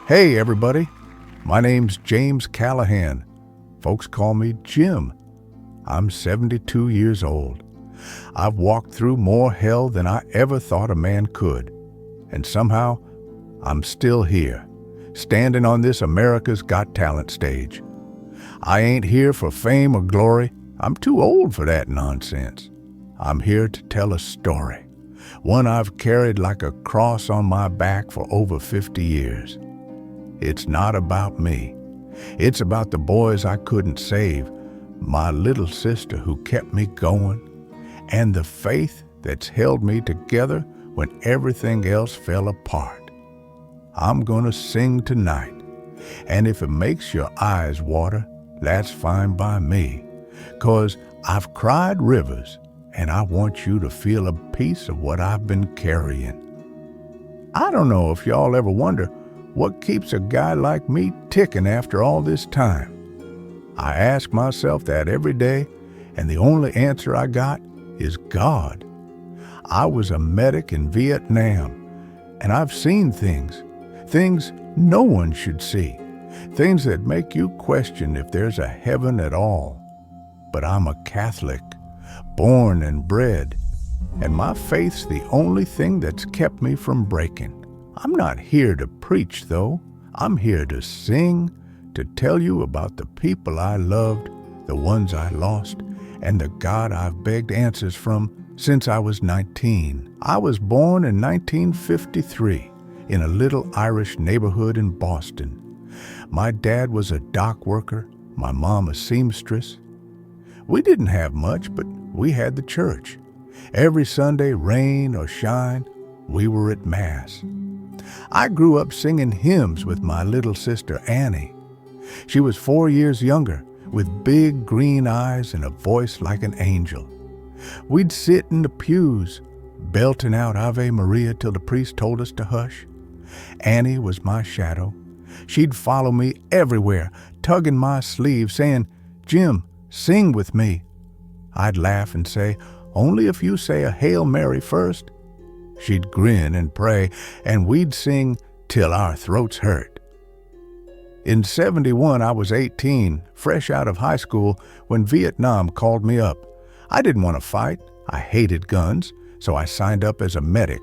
Hey everybody, my name's James Callahan. Folks call me Jim. I'm 72 years old. I've walked through more hell than I ever thought a man could. And somehow, I'm still here, standing on this America's Got Talent stage. I ain't here for fame or glory. I'm too old for that nonsense. I'm here to tell a story, one I've carried like a cross on my back for over 50 years. It's not about me. It's about the boys I couldn't save, my little sister who kept me going, and the faith that's held me together when everything else fell apart. I'm gonna sing tonight, and if it makes your eyes water, that's fine by me, 'cause I've cried rivers, and I want you to feel a piece of what I've been carrying. I don't know if y'all ever wonder what keeps a guy like me ticking after all this time. I ask myself that every day, and the only answer I got is God. I was a medic in Vietnam, and I've seen things no one should see, things that make you question if there's a heaven at all. But I'm a Catholic, born and bred, and my faith's the only thing that's kept me from breaking. I'm not here to preach, though. I'm here to sing, to tell you about the people I loved, the ones I lost, and the God I've begged answers from since I was 19. I was born in 1953 in a little Irish neighborhood in Boston. My dad was a dock worker, my mom a seamstress. We didn't have much, but we had the church. Every Sunday, rain or shine, we were at Mass. I grew up singing hymns with my little sister Annie. She was 4 years younger, with big green eyes and a voice like an angel. We'd sit in the pews, belting out Ave Maria till the priest told us to hush. Annie was my shadow. She'd follow me everywhere, tugging my sleeve, saying, "Jim, sing with me." I'd laugh and say, "Only if you say a Hail Mary first." She'd grin and pray, and we'd sing till our throats hurt. In 71, I was 18, fresh out of high school, when Vietnam called me up. I didn't want to fight. I hated guns, so I signed up as a medic.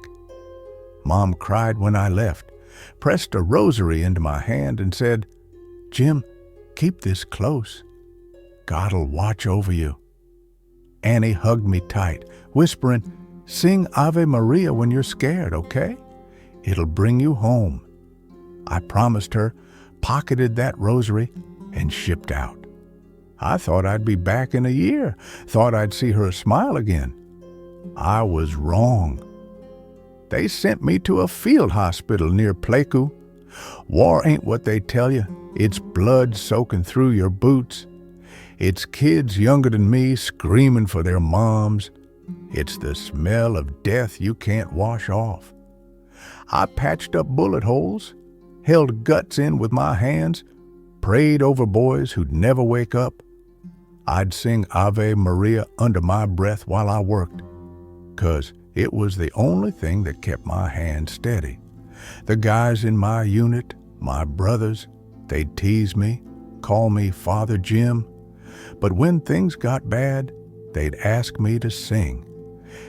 Mom cried when I left, pressed a rosary into my hand, and said, "Jim, keep this close. God'll watch over you." Annie hugged me tight, whispering, "Sing Ave Maria when you're scared, okay? It'll bring you home." I promised her, pocketed that rosary, and shipped out. I thought I'd be back in a year, thought I'd see her smile again. I was wrong. They sent me to a field hospital near Pleiku. War ain't what they tell you. It's blood soaking through your boots. It's kids younger than me screaming for their moms. It's the smell of death you can't wash off. I patched up bullet holes, held guts in with my hands, prayed over boys who'd never wake up. I'd sing Ave Maria under my breath while I worked, 'cause it was the only thing that kept my hand steady. The guys in my unit, my brothers, they'd tease me, call me Father Jim, but when things got bad, they'd ask me to sing.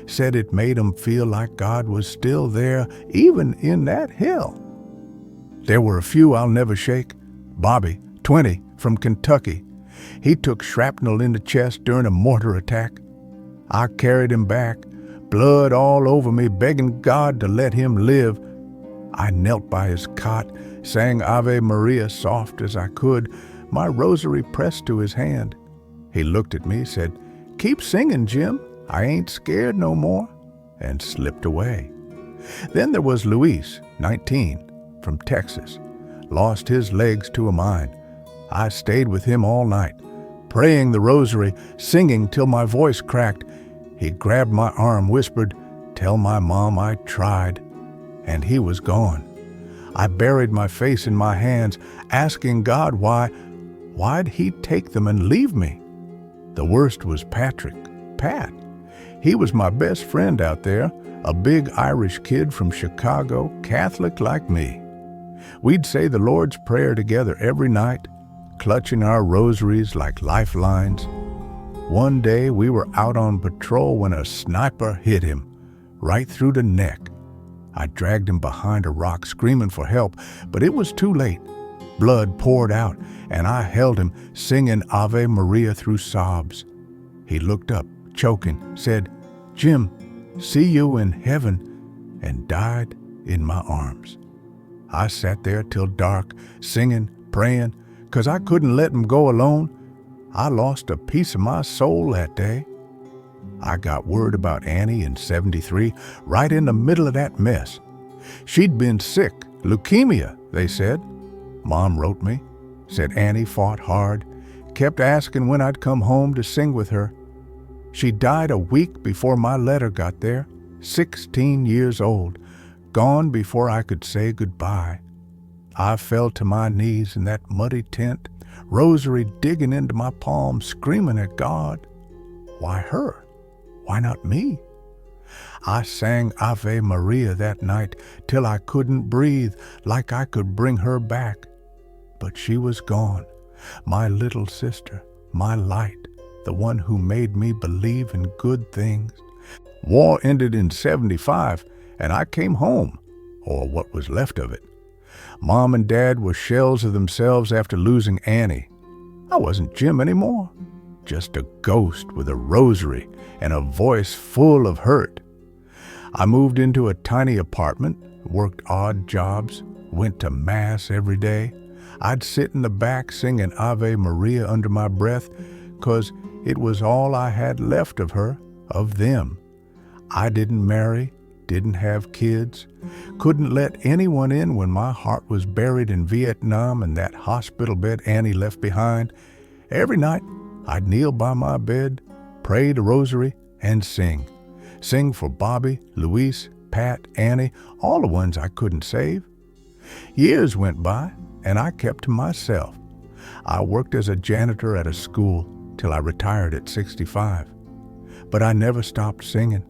Said it made them feel like God was still there, even in that hell. There were a few I'll never shake. Bobby, 20, from Kentucky. He took shrapnel in the chest during a mortar attack. I carried him back, blood all over me, begging God to let him live. I knelt by his cot, sang Ave Maria soft as I could, my rosary pressed to his hand. He looked at me, said, "Keep singing, Jim. I ain't scared no more," and slipped away. Then there was Luis, 19, from Texas. Lost his legs to a mine. I stayed with him all night, praying the rosary, singing till my voice cracked. He grabbed my arm, whispered, "Tell my mom I tried," and he was gone. I buried my face in my hands, asking God why'd he take them and leave me? The worst was Pat. He was my best friend out there, a big Irish kid from Chicago, Catholic like me. We'd say the Lord's Prayer together every night, clutching our rosaries like lifelines. One day we were out on patrol when a sniper hit him right through the neck. I dragged him behind a rock screaming for help, but it was too late. Blood poured out, and I held him, singing Ave Maria through sobs. He looked up, choking, said, "Jim, see you in heaven," and died in my arms. I sat there till dark, singing, praying, 'cause I couldn't let him go alone. I lost a piece of my soul that day. I got word about Annie in '73, right in the middle of that mess. She'd been sick, leukemia, they said. Mom wrote me, said Annie fought hard, kept asking when I'd come home to sing with her. She died a week before my letter got there, 16 years old, gone before I could say goodbye. I fell to my knees in that muddy tent, rosary digging into my palm, screaming at God. Why her? Why not me? I sang Ave Maria that night till I couldn't breathe, like I could bring her back. But she was gone, my little sister, my light, the one who made me believe in good things. War ended in '75, and I came home, or what was left of it. Mom and Dad were shells of themselves after losing Annie. I wasn't Jim anymore, just a ghost with a rosary and a voice full of hurt. I moved into a tiny apartment, worked odd jobs, went to Mass every day. I'd sit in the back singing Ave Maria under my breath, 'cause it was all I had left of her, of them. I didn't marry, didn't have kids, couldn't let anyone in when my heart was buried in Vietnam and that hospital bed Annie left behind. Every night I'd kneel by my bed, pray the rosary, and sing. Sing for Bobby, Luis, Pat, Annie, all the ones I couldn't save. Years went by, and I kept to myself. I worked as a janitor at a school till I retired at 65. But I never stopped singing.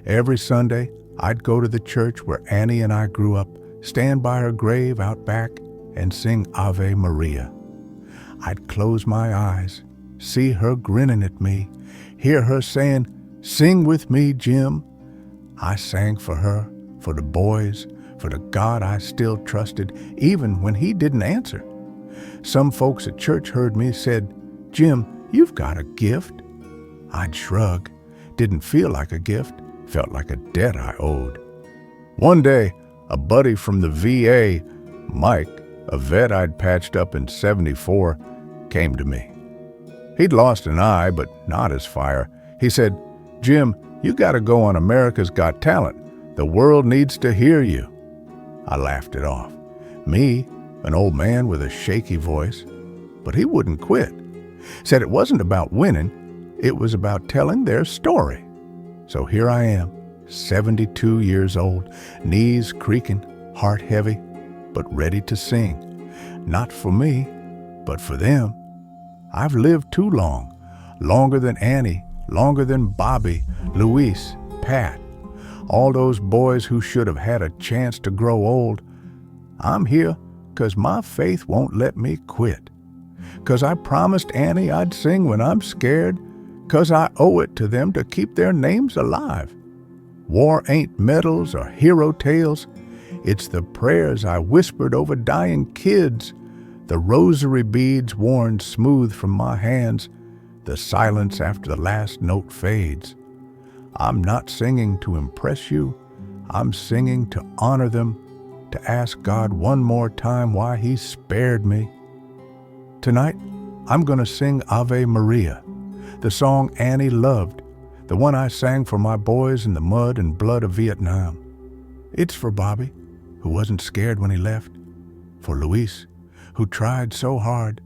Every Sunday, I'd go to the church where Annie and I grew up, stand by her grave out back, and sing Ave Maria. I'd close my eyes, see her grinning at me, hear her saying, "Sing with me, Jim." I sang for her, for the boys, for the God I still trusted, even when he didn't answer. Some folks at church heard me, said, "Jim, you've got a gift." I'd shrug. Didn't feel like a gift, felt like a debt I owed. One day, a buddy from the VA, Mike, a vet I'd patched up in '74, came to me. He'd lost an eye, but not his fire. He said, "Jim, you gotta go on America's Got Talent. The world needs to hear you." I laughed it off. Me, an old man with a shaky voice. But he wouldn't quit. Said it wasn't about winning, it was about telling their story. So here I am, 72 years old, knees creaking, heart heavy, but ready to sing. Not for me, but for them. I've lived too long, longer than Annie, longer than Bobby, Luis, Pat, all those boys who should have had a chance to grow old. I'm here 'cause my faith won't let me quit. 'Cause I promised Annie I'd sing when I'm scared. 'Cause I owe it to them to keep their names alive. War ain't medals or hero tales. It's the prayers I whispered over dying kids, the rosary beads worn smooth from my hands, the silence after the last note fades. I'm not singing to impress you. I'm singing to honor them, to ask God one more time why he spared me. Tonight, I'm going to sing Ave Maria, the song Annie loved, the one I sang for my boys in the mud and blood of Vietnam. It's for Bobby, who wasn't scared when he left, for Luis, who tried so hard,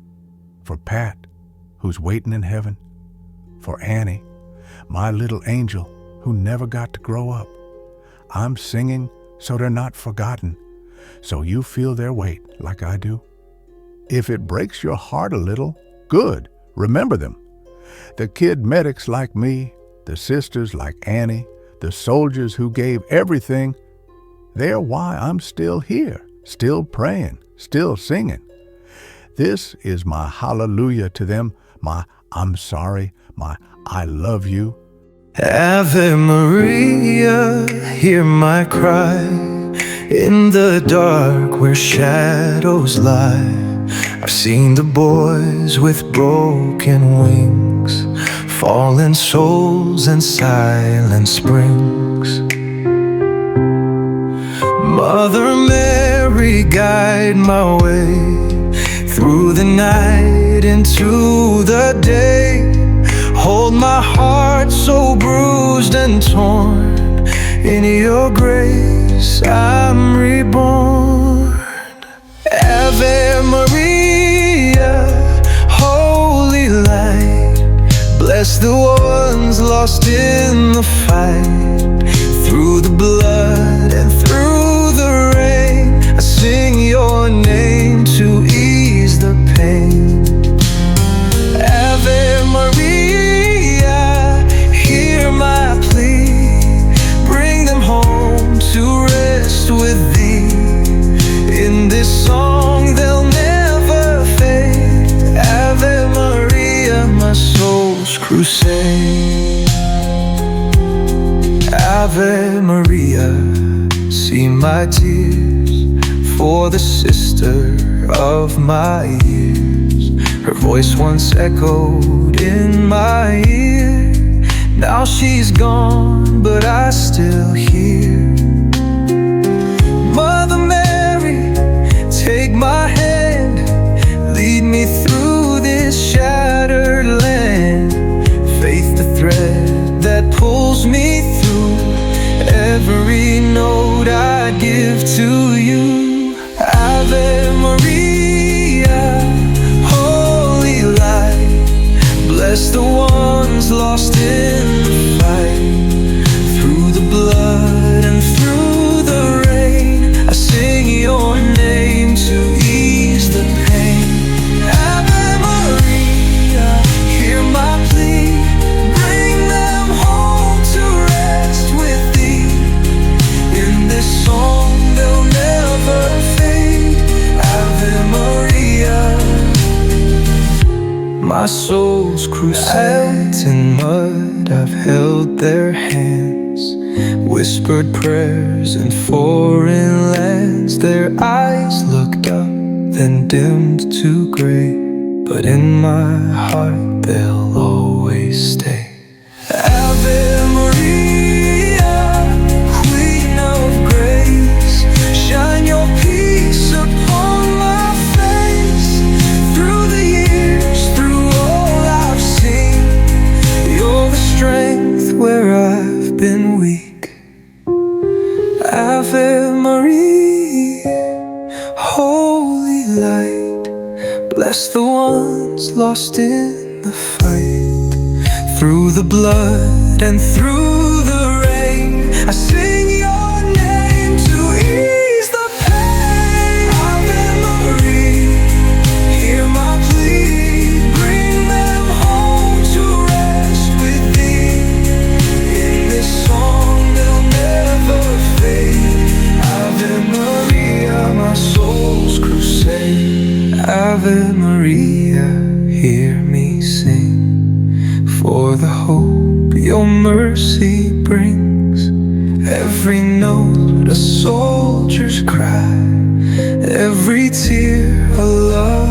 for Pat, who's waiting in heaven, for Annie, my little angel who never got to grow up. I'm singing so they're not forgotten, so you feel their weight like I do. If it breaks your heart a little, good, remember them. The kid medics like me, the sisters like Annie, the soldiers who gave everything, they're why I'm still here. still praying, still singing. This is my hallelujah to them, my I'm sorry, my I love you. Ave Maria, hear my cry. In the dark where shadows lie, I've seen the boys with broken wings, fallen souls and silent springs. Mother Mary, guide my way through the night into the day. Hold my heart so bruised and torn. In your grace I'm reborn. Ave Maria, holy light, bless the ones lost in the fight. Through the blood and through the rain, I sing your name to ease the pain. Ave Maria, hear my plea, bring them home to rest with thee. In this song they'll never fade. Ave Maria, my soul's crusade. Ave Maria, see my tears for the sister of my years. Her voice once echoed in my ear. Now she's gone, but I still hear. Mother Mary, take my hand, lead me through this shattered land. Faith the thread that pulls me through, every note I give to you. Ave Maria, holy light, bless the ones lost in the fight. Through the blood and through the rain, I sing your name to ease the pain. Ave Maria, hear my plea, bring them home to rest with thee. In this song they'll never fade. Ave Maria, my soul's crusade. In mud I've held their hands, whispered prayers in foreign lands. Their eyes looked up, then dimmed to gray, but in my heart they'll always stay. Ave Maria, Queen of Grace, shine your peace upon my face. Through the years, through all I've seen, you're the strength where I've been weak. Ave Maria, holy light, bless the ones lost in the fight. Through the blood and through the rain, I sing your name to ease the pain. Ave Maria, hear my plea, bring them home to rest with thee. In this song they'll never fade. Ave Maria, my soul's crusade. Ave Maria, hear me sing for the hope your mercy brings. Every note a soldier's cry, every tear a love